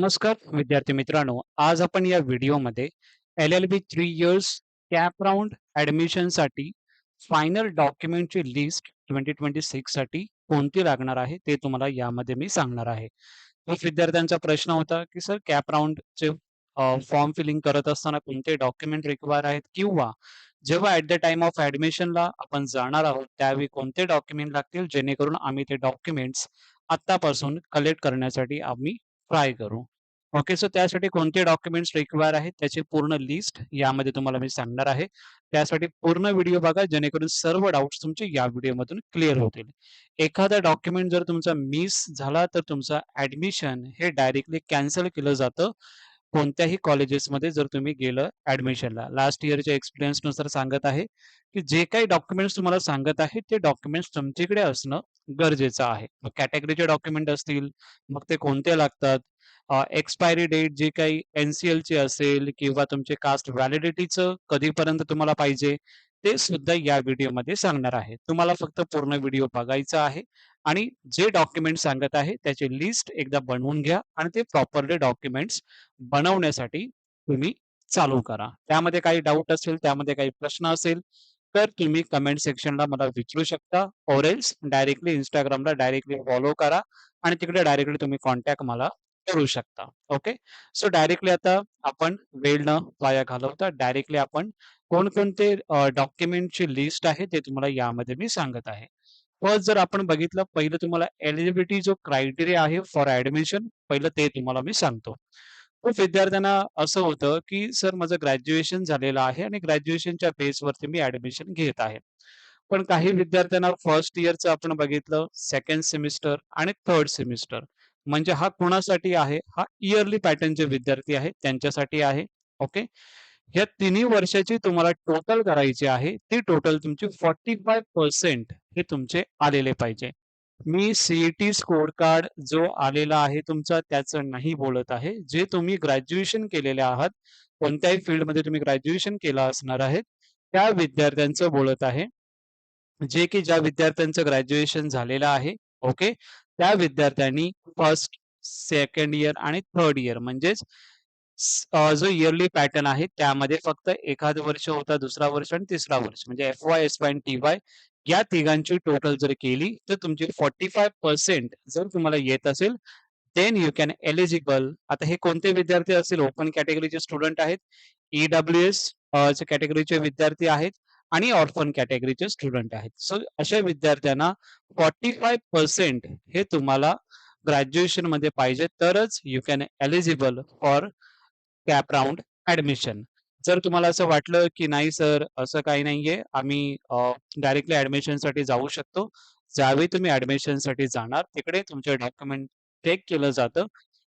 नमस्कार विद्यार्थी मित्रांनो, आज आपण या व्हिडिओमध्ये LLB 3 इयर्स कॅप राउंड ॲडमिशनसाठी फायनल डॉक्युमेंटची लिस्ट 2026 साठी कोणती लागणार आहे ते तुम्हाला यामध्ये मी सांगणार आहे. खूप विद्यार्थ्यांचा प्रश्न होता की सर कॅप राउंडचे फॉर्म फिलिंग करत असताना कोणते डॉक्युमेंट रिक्वायर आहेत किंवा जेव्हा ॲट द टाईम ऑफ ॲडमिशनला आपण जाणार आहोत त्यावेळी कोणते डॉक्युमेंट लागतील जेणेकरून आम्ही ते डॉक्युमेंट्स आत्तापासून कलेक्ट करण्यासाठी आम्ही ट्राय करू. ओके. सो त्यासाठी कोणते डॉक्युमेंट्स रिक्वायर आहेत त्याची पूर्ण लिस्ट यामध्ये तुम्हाला मी सांगणार आहे. त्यासाठी पूर्ण व्हिडिओ बघा जेणेकरून सर्व डाउट्स तुमचे या व्हिडिओमधून क्लिअर होतील. एखादा डॉक्युमेंट जर तुमचा मिस झाला तर तुमचं ॲडमिशन हे डायरेक्टली कॅन्सल केलं जातं. कोणत्याही कॉलेजेसमध्ये जर तुम्ही गेलं ॲडमिशनला. लास्ट इयरच्या एक्सपिरियन्सनुसार सांगत आहे, की जे काही डॉक्युमेंट्स तुम्हाला सांगत आहे ते डॉक्युमेंट्स तुमच्याकडे असणं गरजेचं आहे. मग कॅटेगरीचे डॉक्युमेंट असतील, मग ते कोणते लागतात, एक्सपायरी डेट जी काही NCLची असेल किंवा तुमचे कास्ट व्हॅलिडिटीचं कधीपर्यंत तुम्हाला पाहिजे, ते सुद्धा या व्हिडिओमध्ये सांगणार आहे. तुम्हाला फक्त पूर्ण व्हिडिओ बघायचा आहे आणि जे डॉक्युमेंट सांगत आहे त्याची लिस्ट एकदा बनवून घ्या आणि ते प्रॉपरली डॉक्युमेंट्स बनवण्यासाठी तुम्ही चालू करा. त्यामध्ये काही डाऊट असेल, त्यामध्ये काही प्रश्न असेल, तर तुम्ही कमेंट सेक्शनला मला विचारू शकता ऑर एल्स डायरेक्टली Instagramला डायरेक्टली फॉलो करा आणि तिकडे डायरेक्टली तुम्ही कॉन्टॅक्ट मला करू शकता. ओके. सो डायरेक्टली आता आपण वेळ न वाया घालवता डायरेक्टली आपण कोणकोणते डॉक्युमेंटची लिस्ट आहे ते तुम्हाला यामध्ये मी सांगत आहे. फर्स्ट जर आपण बघितलं पहिलं तुम्हाला एलिजिबिलिटी जो क्रायटेरिया आहे फॉर ॲडमिशन पहिलं ते तुम्हाला मी सांगतो. खूप विद्यार्थ्यांना असं होतं, की सर माझं ग्रॅज्युएशन झालेलं आहे आणि ग्रॅज्युएशनच्या बेसवरती मी ॲडमिशन घेत आहे. पण काही विद्यार्थ्यांना फर्स्ट इयरचं आपण बघितलं, सेकंड सेमिस्टर आणि थर्ड सेमिस्टर म्हणजे हा कोणासाठी आहे? हा इयरली पॅटर्नचे विद्यार्थी आहेत त्यांच्यासाठी आहे. ओके. ह्या तिन्ही वर्षाची तुम्हाला टोटल करायची आहे. ती टोटल तुमची 45% हे तुमचे आलेले पाहिजे. मी सी स्कोर कार्ड जो आलेला आहे तुमचा त्याचं नाही बोलत आहे. जे तुम्ही ग्रॅज्युएशन केलेले आहात, कोणत्याही फील्डमध्ये तुम्ही ग्रॅज्युएशन केलं असणार आहे, त्या विद्यार्थ्यांचं बोलत आहे. जे की ज्या विद्यार्थ्यांचं ग्रॅज्युएशन झालेलं आहे, ओके. त्या विद्यार्थ्यांनी फर्स्ट, सेकंड इयर आणि थर्ड इयर म्हणजेच जो इयरली पॅटर्न आहे त्यामध्ये फक्त एखाद वर्ष होता, दुसरा वर्ष आणि तिसरा वर्ष म्हणजे एफ-वाय, एस-वाय आणि टी-वाय या तिघांची टोटल जर केली तर तुमची 45% जर तुम्हाला येत असेल, देन यू कॅन एलिजिबल. आता हे कोणते विद्यार्थी असतील? ओपन कॅटेगरीचे स्टुडंट आहेत, ई-डब्ल्यू-एस च्या कॅटेगरीचे विद्यार्थी आहेत आणि ऑर्फन कॅटेगरीचे स्टुडंट आहेत. सो अशा विद्यार्थ्यांना 45% हे तुम्हाला ग्रॅज्युएशनमध्ये पाहिजे तरच you can eligible for cap round admission. जर तुम्हाला असं वाटलं, की नाही सर असं काही नाहीये, आम्ही डायरेक्टली ॲडमिशनसाठी जाऊ शकतो. ज्यावेळी तुम्ही ॲडमिशनसाठी जाणार तिकडे तुमचे डॉक्युमेंट चेक केलं जातं.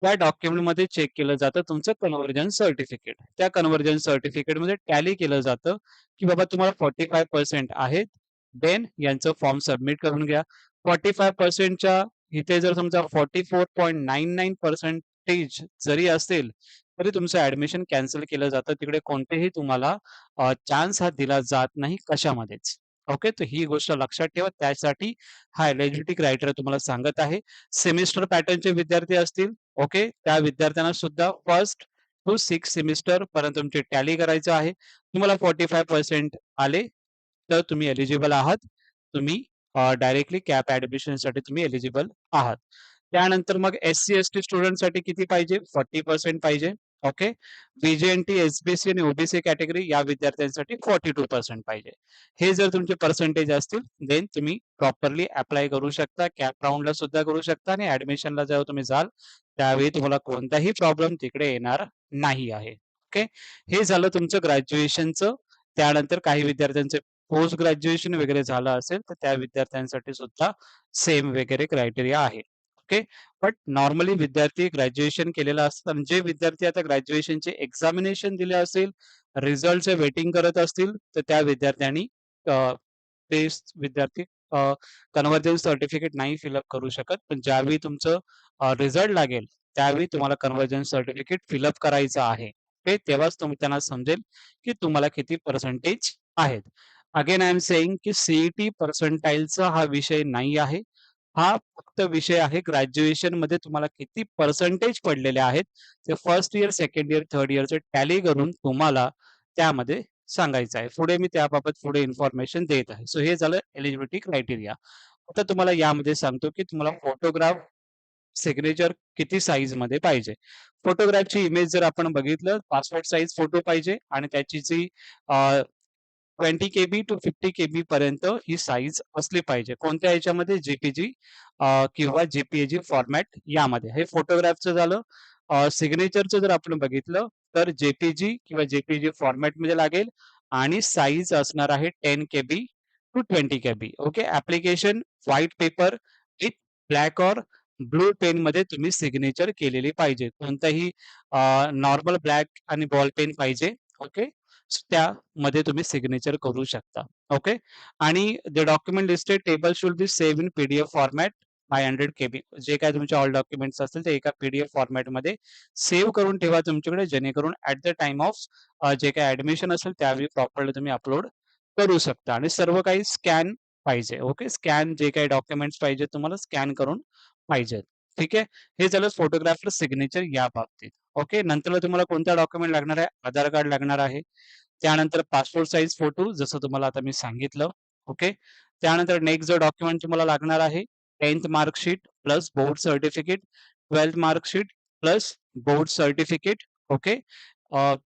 त्या डॉक्युमेंटमध्ये चेक केलं जातं तुमचं कन्व्हर्जन सर्टिफिकेट. त्या कन्व्हर्जन सर्टिफिकेटमध्ये टॅली केलं जातं, की बाबा तुम्हाला 45% आहेत. देन यांचं फॉर्म सबमिट करून घ्या. 45% च्या इथे जर तुमचा 44.99% जरी असेल, तरी तुमचं ॲडमिशन कॅन्सल केलं जातं. तिकडे कोणतेही तुम्हाला चान्स हा दिला जात नाही कशामध्येच. ओके. तर ही गोष्ट लक्षात ठेवा. त्यासाठी हा एलिजिबिलिटी क्रायटेरिया तुम्हाला सांगत आहे. सेमिस्टर पॅटर्नचे विद्यार्थी असतील, ओके. त्या विद्यार्थ्यांना सुद्धा फर्स्ट टू 6 सेमिस्टर पर्यंत तुमची टॅली करायचं आहे. तुम्हाला 45% आले, तर तुम्ही एलिजिबल आहात. तुम्ही डायरेक्टली कॅप ॲडमिशनसाठी तुम्ही एलिजिबल आहात. त्यानंतर मग एस-सी, एस-टी स्टुडंटसाठी किती पाहिजे? 40% पाहिजे. ओके. व्ही-जे-एन-टी, एस-बी-सी आणि ओ-बी-सी कॅटेगरी या विद्यार्थ्यांसाठी 42% पाहिजे. हे जर तुमचे पर्सेंटेज असतील, देन तुम्ही प्रॉपरली अप्लाय करू शकता. कॅप राउंडला सुद्धा करू शकता आणि ॲडमिशनला जेव्हा तुम्ही जाल, त्यावेळी तुम्हाला कोणताही प्रॉब्लेम तिकडे येणार नाही आहे. ओके. हे झालं तुमचं ग्रॅज्युएशनचं. त्यानंतर काही विद्यार्थ्यांचे पोस्ट ग्रॅज्युएशन वगैरे झालं असेल, तर त्या विद्यार्थ्यांसाठी सुद्धा सेम वगैरे क्रायटेरिया आहे. ओके. बट नॉर्मली विद्यार्थी ग्रॅज्युएशन केलेलं असतं आणि जे विद्यार्थी आता ग्रॅज्युएशनचे एक्झामिनेशन दिले असेल, रिझल्टचे वेटिंग करत असतील, तर त्या विद्यार्थ्यांनी ते विद्यार्थी कन्व्हर्जन सर्टिफिकेट नाही फिलअप करू शकत. पण ज्यावेळी तुमचं रिझल्ट लागेल, त्यावेळी तुम्हाला कन्व्हर्जन सर्टिफिकेट फिलअप करायचं आहे. ओके. तेव्हाच त्यांना समजेल, की तुम्हाला किती पर्सेंटेज आहेत. अगेन आय एम सेइंग की सी पर्सेंटाइलचा हा विषय नाही आहे. हा फक्त विषय आहे ग्रॅज्युएशनमध्ये तुम्हाला किती पर्सेंटेज पडलेले आहेत, ते first year, second year, third इयरचं टॅली करून तुम्हाला त्यामध्ये सांगायचं आहे. पुढे मी त्याबाबत पुढे इन्फॉर्मेशन देत आहे. सो हे झालं एलिजिबिलिटी क्रायटेरिया. आता तुम्हाला यामध्ये सांगतो, की तुम्हाला फोटोग्राफ सिग्नेचर किती साईजमध्ये पाहिजे. फोटोग्राफची इमेज जर आपण बघितलं, पासपोर्ट साइज फोटो पाहिजे आणि त्याची जी 20 केबी टू 50 केबी पर्यंत ही साईज असली पाहिजे. कोणत्या ह्याच्यामध्ये जेपीजी किंवा जेपीईजी फॉर्मॅट यामध्ये. हे फोटोग्राफचं झालं. सिग्नेचरचं जर आपण बघितलं तर जेपीजी किंवा जेपीईजी फॉर्मॅटमध्ये लागेल आणि साईज असणार आहे 10 KB to 20 KB. Okay. Application white paper with black or blue पेनमध्ये तुम्ही सिग्नेचर केलेली पाहिजे. कोणताही नॉर्मल ब्लॅक आणि बॉल पेन पाहिजे. ओके. त्यामध्ये तुम्ही सिग्नेचर करू शकता. ओके. आणि the document listed table should be save in PDF format 500 KB. जे काही तुमचे ऑल डॉक्युमेंट्स असतील ते एका पीडीएफ फॉर्मॅटमध्ये सेव्ह करून ठेवा तुमच्याकडे, जेणेकरून ॲट द टाईम ऑफ जे काही ॲडमिशन असेल त्यावेळी प्रॉपरली तुम्ही अपलोड करू शकता. आणि सर्व काही स्कॅन पाहिजे. ओके. स्कॅन जे काही डॉक्युमेंट्स पाहिजे तुम्हाला स्कॅन करून पाहिजेत. ठीक आहे. हे झालं फोटोग्राफर सिग्नेचर या बाबतीत. ओके. नंतर तुम्हाला कोणता डॉक्युमेंट लागणार आहे? आधार कार्ड लागणार आहे. त्यानंतर पासपोर्ट साइज फोटो जसं तुम्हाला आता मी सांगितलं. ओके. त्यानंतर नेक्स्ट जो डॉक्युमेंट तुम्हाला लागणार आहे 10th marksheet plus board certificate, 12th marksheet plus board certificate. Okay.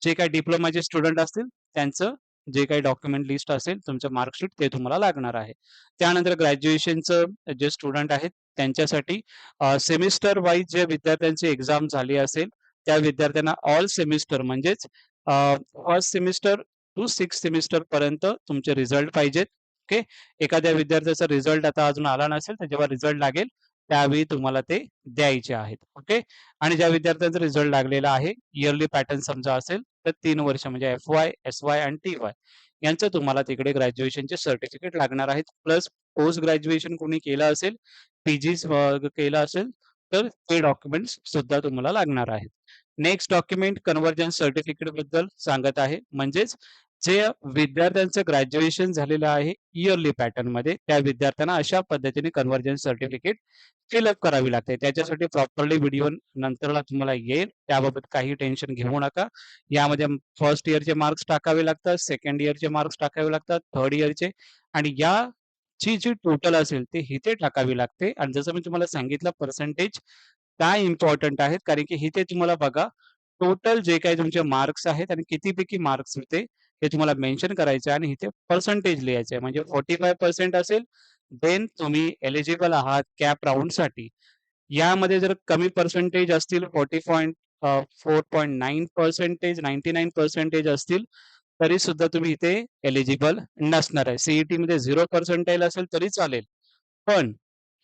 जे काही डिप्लोमाचे स्टुडंट असतील त्यांचं जे काही डॉक्युमेंट लिस्ट असेल तुमचं मार्कशीट ते तुम्हाला लागणार आहे. त्यानंतर ग्रॅज्युएशनचं जे स्टुडंट आहेत त्यांच्यासाठी सेमिस्टर वाईज जे विद्यार्थ्यांची एक्झाम झाली असेल त्या विद्यार्थ्यांना ऑल सेमिस्टर म्हणजेच first semester to 6th semester पर्यंत तुमचे रिझल्ट पाहिजेत. ओके. एखाद्या विद्यार्थ्याचा रिझल्ट आता अजून आला नसेल तर जेव्हा रिझल्ट लागेल त्यावेळी तुम्हाला ते द्यायचे आहेत. ओके. आणि ज्या विद्यार्थ्यांचा रिझल्ट लागलेला आहे इयरली पॅटर्न समजा असेल तर 3 वर्ष म्हणजे एफ-वाय, एस-वाय आणि टी-वाय यांचं तुम्हाला तिकडे ग्रॅज्युएशनचे सर्टिफिकेट लागणार आहेत. प्लस पोस्ट ग्रॅज्युएशन कोणी केलं असेल, पीजी केलं असेल तर ते डॉक्युमेंट्स सुद्धा तुम्हाला लागणार आहेत. नेक्स्ट डॉक्युमेंट कन्व्हर्जन सर्टिफिकेट बद्दल सांगत आहे. म्हणजेच जे विद्यार्थ्यांचं ग्रॅज्युएशन झालेलं आहे इयरली पॅटर्नमध्ये त्या विद्यार्थ्यांना अशा पद्धतीने कन्व्हर्जन सर्टिफिकेट फिलअप करावी लागते. त्याच्यासाठी प्रॉपरली व्हिडिओ नंतरला तुम्हाला येईल. त्याबाबत काही टेन्शन घेऊ नका. यामध्ये फर्स्ट इयरचे मार्क्स टाकावे लागतात, सेकंड इयरचे मार्क्स टाकावे लागतात, थर्ड इयरचे आणि याची जी टोटल असेल ते इथे टाकावी लागते. आणि जसं मी तुम्हाला सांगितलं पर्सेंटेज काय इम्पॉर्टंट आहेत, कारण की इथे तुम्हाला बघा टोटल जे काही तुमचे मार्क्स आहेत आणि कितीपैकी मार्क्स होते हे तुम्हाला मेन्शन करायचं आहे आणि इथे पर्सेंटेज लिहायचं आहे. म्हणजे 45% असेल देन तुम्ही एलिजिबल आहात कॅप राउंडसाठी. यामध्ये जर कमी पर्सेंटेज असतील 4.9% 99% असतील तरी सुद्धा तुम्ही इथे एलिजिबल नसणार आहे. सीईटीमध्ये 0 पर्सेंटाईल असेल तरी चालेल. पण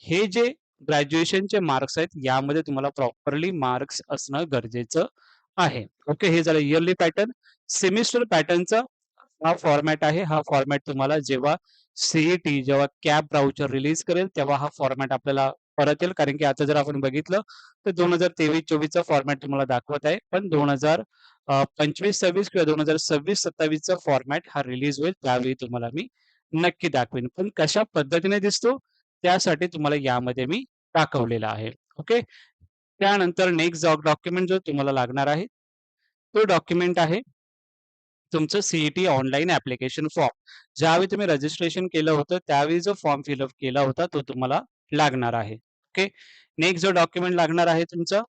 हे जे ग्रॅज्युएशनचे मार्क्स आहेत यामध्ये तुम्हाला प्रॉपरली मार्क्स असणं गरजेचं आहे. ओके. हे झालं इयरली पॅटर्न. सेमिस्टर पॅटर्नचा हा फॉर्मॅट आहे. हा फॉर्मॅट तुम्हाला जेव्हा सीईटी जेव्हा कॅप ब्राउचर रिलीज करेल तेव्हा हा फॉर्मॅट आपल्याला परत येईल. कारण की आता जर आपण बघितलं तर 2023-24 चा फॉर्मॅट तुम्हाला दाखवत आहे. पण 2025-26 किंवा 2026-27 चा फॉर्मॅट हा रिलीज होईल त्यावेळी तुम्हाला मी नक्की दाखवेन. पण कशा पद्धतीने दिसतो त्यासाठी तुम्हाला यामध्ये मी दाखवलेलं आहे. ओके. त्यानंतर नेक्स्ट डॉक्युमेंट जो तुम्हाला लागणार आहे तो डॉक्युमेंट आहे तुमचं सीईटी ऑनलाईन ॲप्लिकेशन फॉर्म. ज्यावेळी तुम्ही रजिस्ट्रेशन केलं होतं त्यावेळी जो फॉर्म फिलअप केला होता तो तुम्हाला लागणार आहे. ओके. नेक्स्ट जो डॉक्युमेंट लागणार आहे तुमचं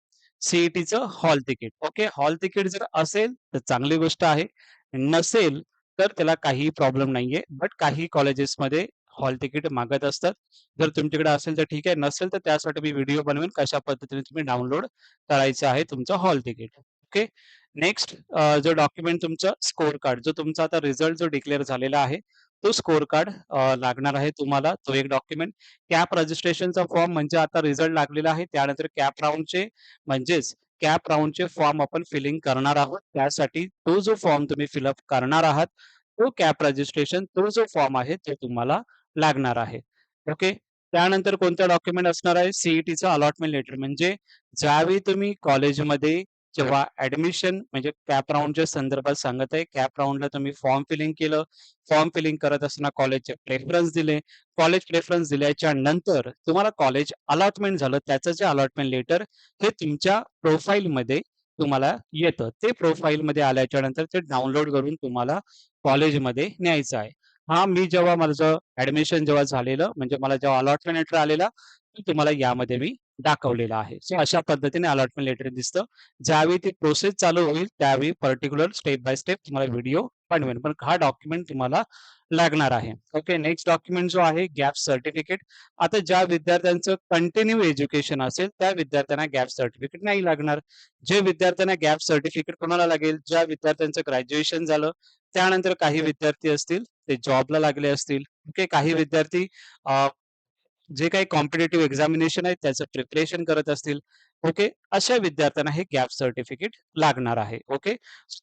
सीईटीचं hall ticket. Okay. Hall ticket जर असेल तर चांगली गोष्ट आहे. नसेल तर त्याला काही प्रॉब्लेम नाहीये. बट काही कॉलेजेसमध्ये हॉल तिकीट मागत असतात. जर तुमच्याकडे असेल तर ठीक आहे. नसेल तर त्यासाठी मी व्हिडिओ बनवेन कशा पद्धतीने तुम्ही डाउनलोड करायचं आहे तुमचं हॉल तिकीट. ओके. नेक्स्ट जो डॉक्युमेंट तुमचं स्कोर कार्ड जो तुमचा आता रिझल्ट जो डिक्लेअर झालेला आहे तो स्कोर कार्ड लागणार आहे तुम्हाला. तो एक डॉक्युमेंट. कॅप रजिस्ट्रेशनचा फॉर्म म्हणजे आता रिझल्ट लागलेला आहे. त्यानंतर कॅप राउंडचे म्हणजेच कॅप राउंडचे फॉर्म आपण फिलिंग करणार आहोत. त्यासाठी तो जो फॉर्म तुम्ही फिलअप करणार आहात तो कॅप रजिस्ट्रेशन तो जो फॉर्म आहे तो तुम्हाला लागणार आहे. ओके. त्यानंतर कोणतं डॉक्युमेंट असणार आहे? सीईटीचं अलॉटमेंट लेटर म्हणजे ज्यावेळी तुम्ही कॉलेजमध्ये जेव्हा ऍडमिशन म्हणजे कॅप राऊंडच्या संदर्भात सांगत आहे. कॅप राऊंडला तुम्ही फॉर्म फिलिंग केलं. फॉर्म फिलिंग करत असताना कॉलेजचे प्रेफरन्स दिले. कॉलेज प्रेफरन्स दिल्याच्या नंतर तुम्हाला कॉलेज अलॉटमेंट झालं. त्याचं जे अलॉटमेंट लेटर हे तुमच्या प्रोफाईलमध्ये तुम्हाला येतं. ते प्रोफाईलमध्ये आल्याच्या नंतर ते डाउनलोड करून तुम्हाला कॉलेजमध्ये न्यायचं आहे. मी जेव्हा माझं ऍडमिशन जेव्हा झालेलं म्हणजे मला जेव्हा अलॉटमेंट लेटर आलेला ते तुम्हाला यामध्ये मी दाखवलेलं आहे. सो अशा पद्धतीने अलॉटमेंट लेटर दिसतं. ज्यावेळी ती प्रोसेस चालू होईल त्यावेळी पर्टिक्युलर स्टेप बाय स्टेप तुम्हाला व्हिडिओ बनवेन. पण हा डॉक्युमेंट तुम्हाला लागणार आहे. ओके. नेक्स्ट डॉक्युमेंट जो आहे गॅप सर्टिफिकेट. आता ज्या विद्यार्थ्यांचं कंटिन्यू एज्युकेशन असेल त्या विद्यार्थ्यांना गॅप सर्टिफिकेट नाही लागणार. जे विद्यार्थ्यांना गॅप सर्टिफिकेट कोणाला लागेल? ज्या विद्यार्थ्यांचं ग्रॅज्युएशन झालं, त्यानंतर काही विद्यार्थी असतील ते जॉबला लागले असतील. ओके. काही विद्यार्थी जे काही कॉम्पिटिटिव्ह एक्झामिनेशन आहे त्याचं प्रिपरेशन करत असतील. ओके. अशा विद्यार्थ्यांना हे गॅप सर्टिफिकेट लागणार आहे. ओके.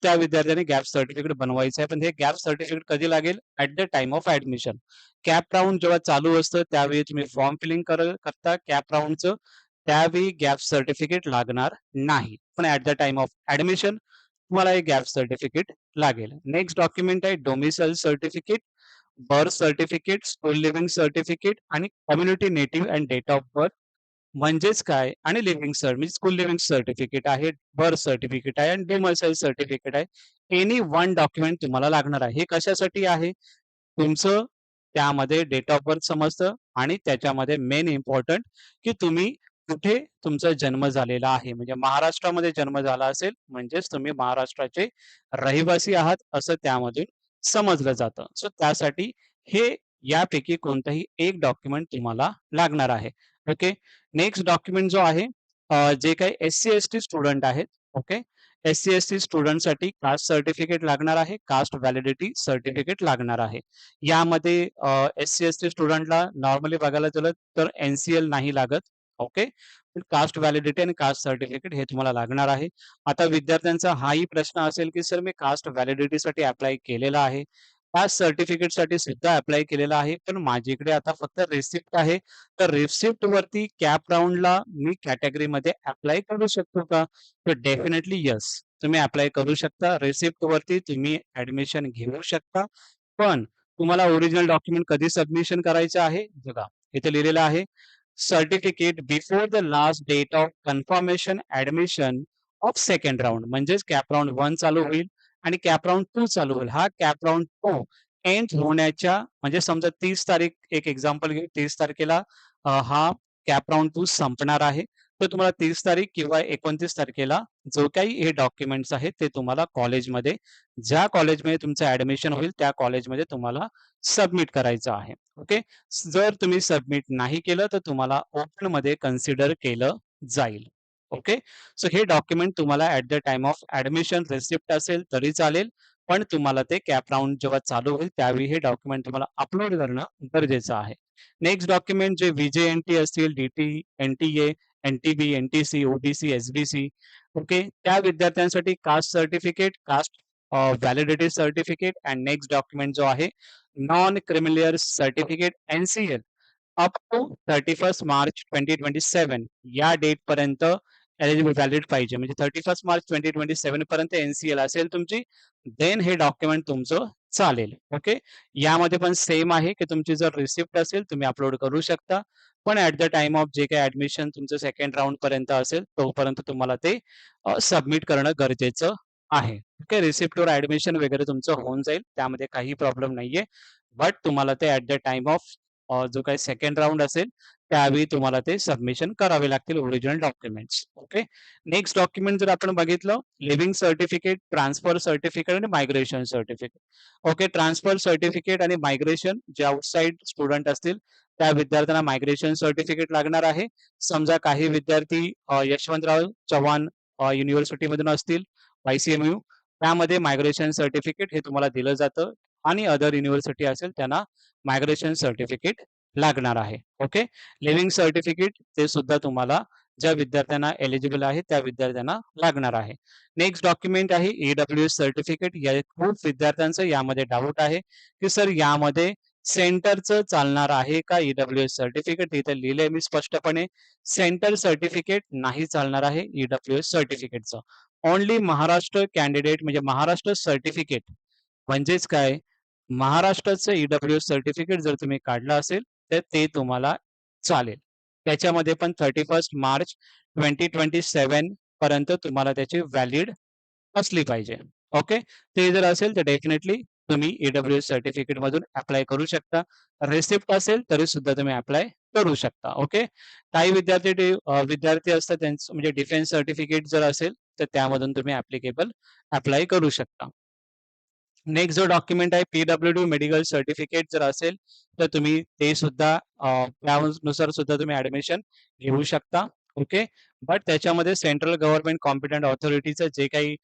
त्या विद्यार्थ्यांनी गॅप सर्टिफिकेट बनवायचं आहे. पण हे गॅप सर्टिफिकेट कधी लागेल? At the time of admission. CAP round जेव्हा चालू असतं त्यावेळी तुम्ही फॉर्म फिलिंग करता कॅप राउंडचं, त्यावेळी गॅप सर्टिफिकेट लागणार नाही. पण at the time of admission तुम्हाला हे गॅप सर्टिफिकेट लागेल. नेक्स्ट डॉक्युमेंट आहे domicile certificate, birth certificate, school living certificate आणि community native and date of birth म्हणजेच काय? आणि लिव्हिंग म्हणजे स्कूल लिव्हिंग सर्टिफिकेट आहे, बर्थ सर्टिफिकेट आहे आणि डोमिसाइल सर्टिफिकेट आहे. एनी वन डॉक्युमेंट तुम्हाला लागणार आहे. हे कशासाठी आहे? तुमचं त्यामध्ये डेट ऑफ बर्थ समजतं आणि त्याच्यामध्ये मेन इम्पॉर्टंट की तुम्ही कुठे तुमचा जन्म झालेला आहे. म्हणजे महाराष्ट्रामध्ये जन्म झाला असेल म्हणजेच तुम्ही महाराष्ट्राचे रहिवासी आहात असं त्यामधून समजलं जातं. सो त्यासाठी हे यापैकी कोणतंही एक डॉक्युमेंट तुम्हाला लागणार आहे. ओके. नेक्स्ट डॉक्युमेंट जो आहे जे काही एस-सी, एस-टी स्टुडंट आहेत. ओके. एस-सी, एस-टी स्टुडंटसाठी कास्ट सर्टिफिकेट लागणार आहे. कास्ट व्हॅलिडिटी सर्टिफिकेट लागणार आहे. यामध्ये एस-सी, एस-टी स्टुडंटला नॉर्मली बघायला गेलं तर एन-सी-एल नाही लागत. ओके. कास्ट व्हॅलिडिटी आणि कास्ट सर्टिफिकेट हे तुम्हाला लागणार आहे. आता विद्यार्थ्यांचा हाही प्रश्न असेल, की सर मी कास्ट व्हॅलिडिटीसाठी अप्लाय केलेला आहे. कास्ट सर्टिफिकेटसाठी सुद्धा अप्लाय केलेला आहे. पण माझ्याकडे आता फक्त रिसिप्ट आहे. तर रिसिप्ट वरती कॅप राउंडला मी कॅटेगरीमध्ये अप्लाय करू शकतो का? तर डेफिनेटली येस. तुम्ही अप्लाय करू शकता. रिसिप्ट वरती तुम्ही ऍडमिशन घेऊ शकता. पण तुम्हाला ओरिजिनल डॉक्युमेंट कधी सबमिशन करायचं आहे? बघा, इथे लिहिलेलं आहे certificate before the last date of confirmation admission of second round. म्हणजेच कॅप राउंड 1 चालू होईल आणि कॅप राउंड 2 चालू होईल. हा कॅप राउंड 2 एंड होण्याच्या म्हणजे समजा 30 तारीख एक एक्झाम्पल घेऊ. 30 तारखेला हा कॅप राउंड 2 संपणार आहे. तर तुम्हाला 30 तारीख किंवा 29 तारखेला जो काही हे डॉक्युमेंट्स आहेत ते तुम्हाला कॉलेजमध्ये ज्या कॉलेजमध्ये तुमचं ऍडमिशन होईल त्या कॉलेजमध्ये तुम्हाला सबमिट करायचं आहे. ओके. जर तुम्ही सबमिट नाही केलं तर तुम्हाला ओपन मध्ये कन्सिडर केलं जाईल. ओके. सो हे डॉक्युमेंट तुम्हाला at the time of admission receipt असेल तरी चालेल. पण तुम्हाला ते कॅप राउंड जेव्हा चालू होईल त्यावेळी हे डॉक्युमेंट तुम्हाला अपलोड करणं गरजेचं आहे. नेक्स्ट डॉक्युमेंट जे व्हीजे-एनटी असतील, DT, NTA, NTB, NTC, OBC, SBC okay. त्या विद्यार्थ्यांसाठी caste certificate, caste validity certificate and next document जो आहे non creamy layer certificate NCL up to 31 March 2027 या डेट पर्यंत एलिजिबल व्हॅलिड पाहिजे. म्हणजे 31 मार्च 2027 पर्यंत एनसीएल असेल तुमची, देन हे डॉक्युमेंट तुमचं चालेल. ओके. यामध्ये पण सेम आहे की तुमची जर रिसिप्ट असेल तुम्ही अपलोड करू शकता. पण ऍट द टाइम ऑफ जे काही ऍडमिशन तुमचं सेकंड राउंड पर्यंत असेल तोपर्यंत तुम्हाला ते सबमिट करणं गरजेचं आहे. ओके. रिसिप्टवर ऍडमिशन वगैरे तुमचं होऊन जाईल. त्यामध्ये काही प्रॉब्लेम नाहीये. बट तुम्हाला ते ऍट द टाइम ऑफ जो काही सेकंड राउंड असेल त्यावेळी तुम्हाला ते सबमिशन करावे लागतील original documents. Okay. Next document जर आपण बघितलं लिव्हिंग सर्टिफिकेट, ट्रान्सफर सर्टिफिकेट आणि migration certificate. Okay. Transfer certificate आणि मायग्रेशन जे आउटसाइड स्टुडंट असतील त्या विद्यार्थ्यांना मायग्रेशन सर्टिफिकेट लागणार आहे. समजा काही विद्यार्थी यशवंतराव चव्हाण युनिव्हर्सिटीमधून असतील, YCMU त्यामध्ये मायग्रेशन सर्टिफिकेट हे तुम्हाला दिलं जातं आणि अदर युनिव्हर्सिटी असेल त्यांना मायग्रेशन सर्टिफिकेट लागणार आहे. ओके. लिव्हिंग सर्टिफिकेट ते सुद्धा तुम्हाला ज्या विद्यार्थ्यांना एलिजिबल आहे त्या विद्यार्थ्यांना लागणार आहे. नेक्स्ट डॉक्युमेंट आहे ईडब्ल्यूएस सर्टिफिकेट. या खूप विद्यार्थ्यांचं यामध्ये डाऊट आहे की सर यामध्ये सेंटरचं चालणार आहे का ईडब्ल्यूएस सर्टिफिकेट? इथे लिहिलंय मी स्पष्टपणे. सेंटर सर्टिफिकेट नाही चालणार आहे ईडब्ल्यूएस सर्टिफिकेटचं. ओन्ली महाराष्ट्र कॅन्डिडेट म्हणजे महाराष्ट्र सर्टिफिकेट म्हणजेच काय? महाराष्ट्राचं ईडब्ल्यूएस सर्टिफिकेट जर तुम्ही काढलं असेल, तर ते तुम्हाला चालेल. त्याच्यामध्ये पण 31 मार्च 2027 पर्यंत तुम्हाला त्याची व्हॅलिड असली पाहिजे. ओके. ते जर असेल तर डेफिनेटली तुम्ही ईडब्ल्यूएस सर्टिफिकेट मधून अप्लाय करू शकता. रिसिप्ट असेल तरी सुद्धा तुम्ही अप्लाय करू शकता. ओके. काही विद्यार्थी असतात त्यांचं म्हणजे डिफेन्स सर्टिफिकेट जर असेल तर त्यामधून तुम्ही ऍप्लिकेबल अप्लाय करू शकता. नेक्स्ट जो डॉक्युमेंट आहे पीडब्ल्यूडी मेडिकल सर्टिफिकेट जर असेल तर तुम्ही ते सुद्धा त्यानुसार सुद्धा तुम्ही ऍडमिशन घेऊ शकता. ओके. बट त्याच्यामध्ये सेंट्रल गव्हर्नमेंट कॉम्पिटंट ऑथॉरिटीचं जे काही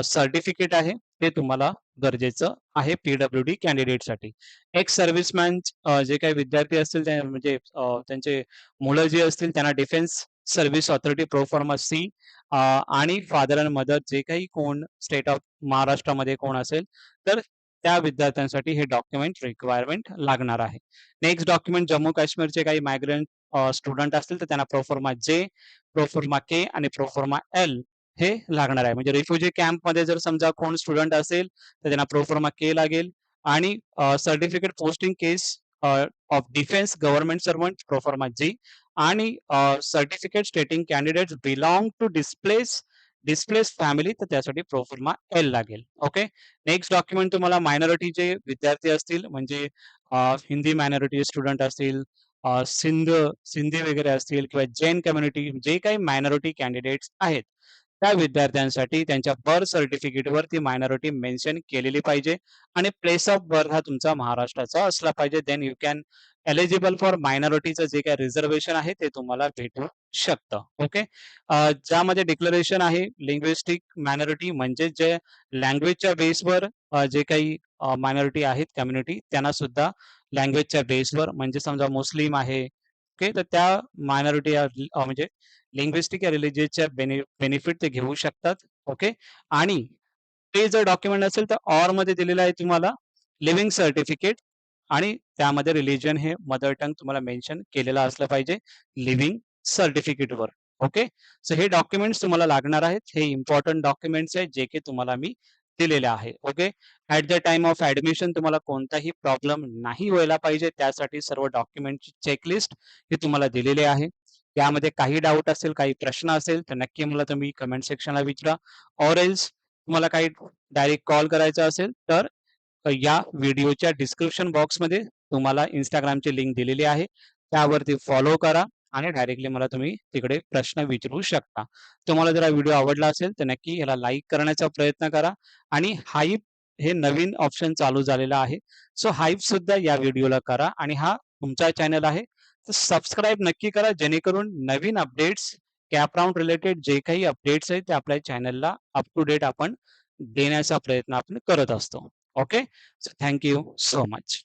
सर्टिफिकेट आहे ते तुम्हाला गरजेचं आहे पीडब्ल्यूडी कॅन्डिडेटसाठी. एक्स सर्व्हिसमॅन जे काही विद्यार्थी असतील म्हणजे त्यांचे मुलं जे असतील त्यांना defence service authority proforma C आणि फादर अँड मदर जे काही कोण स्टेट ऑफ महाराष्ट्रामध्ये कोण असेल तर त्या विद्यार्थ्यांसाठी हे डॉक्युमेंट रिक्वायरमेंट लागणार आहे. नेक्स्ट डॉक्युमेंट जम्मू काश्मीरचे काही मायग्रंट स्टुडंट असतील तर त्यांना प्रोफॉर्मा जे, प्रोफॉर्मा के आणि प्रोफॉर्मा एल हे लागणार आहे. म्हणजे रिफ्युजी कॅम्पमध्ये जर समजा कोण स्टुडंट असेल तर त्यांना प्रोफॉर्मा के लागेल आणि certificate posting case of defence government servant proforma G आणि certificate stating candidates belong to displace family तर त्यासाठी प्रोफॉर्मा एल लागेल. ओके. नेक्स्ट डॉक्युमेंट तुम्हाला मायनॉरिटीचे विद्यार्थी असतील म्हणजे हिंदी मायनॉरिटी स्टुडंट असतील, सिंधी वगैरे असतील किंवा जैन कम्युनिटी जे काही मायनॉरिटी कॅन्डिडेट्स आहेत त्या विद्यार्थ्यांसाठी त्यांच्या बर्थ सर्टिफिकेटवर ती मायनॉरिटी मेन्शन केलेली पाहिजे आणि प्लेस ऑफ बर्थ हा तुमचा महाराष्ट्राचा असला पाहिजे. Then you can eligible for मायनॉरिटीचं जे काही रिझर्वेशन आहे ते तुम्हाला भेटू शकतं. ओके. ज्यामध्ये डिक्लेरेशन आहे लिंग्विस्टिक मायनॉरिटी म्हणजे जे लँग्वेजच्या बेसवर जे काही मायनॉरिटी आहेत कम्युनिटी त्यांना सुद्धा लँग्वेजच्या बेसवर म्हणजे समजा मुस्लिम आहे ओके तर त्या मायनॉरिटी म्हणजे लिंग्विस्टिक या रिलिजियसच्या बेनिफिट ते घेऊ शकतात. ओके. आणि ते जर डॉक्युमेंट असेल तर ऑर मध्ये दिलेलं आहे तुम्हाला लिव्हिंग सर्टिफिकेट आणि त्यामध्ये रिलिजन हे मदर टंग तुम्हाला मेन्शन केलेलं असलं पाहिजे लिव्हिंग सर्टिफिकेटवर. ओके. सो हे डॉक्युमेंट्स तुम्हाला लागणार आहेत. हे इम्पॉर्टंट डॉक्युमेंट्स आहेत जे की तुम्हाला मी दिलेले आहे. Okay. At the time of admission तुम्हाला कोणताही प्रॉब्लेम नाही व्हायला पाहिजे त्यासाठी सर्व डॉक्युमेंटची चेकलिस्ट ही तुम्हाला दिलेली आहे. यामध्ये काही डाऊट असेल काही प्रश्न असेल तर नक्की मला तुम्ही कमेंट सेक्शनला विचारा ऑर एल्स तुम्हाला काही डायरेक्ट कॉल करायचा असेल तर या व्हिडिओच्या डिस्क्रिप्शन बॉक्समध्ये तुम्हाला इंस्टाग्रामची लिंक दिलेली आहे त्यावरती फॉलो करा आणि डायरेक्टली मला तुम्ही तिकडे प्रश्न विचारू शकता. तुम्हाला जर हा व्हिडिओ आवडला असेल तर नक्की याला लाईक करण्याचा प्रयत्न करा आणि हाईप हे नवीन ऑप्शन चालू झालेलं आहे. सो हाईप सुद्धा या व्हिडिओला करा आणि हा तुमचा चॅनल आहे तर सबस्क्राईब नक्की करा जेणेकरून नवीन अपडेट्स कॅप राऊंड रिलेटेड जे काही अपडेट्स आहेत ते आपल्या चॅनलला अप टू डेट आपण देण्याचा प्रयत्न आपण करत असतो. Okay. So thank you so much.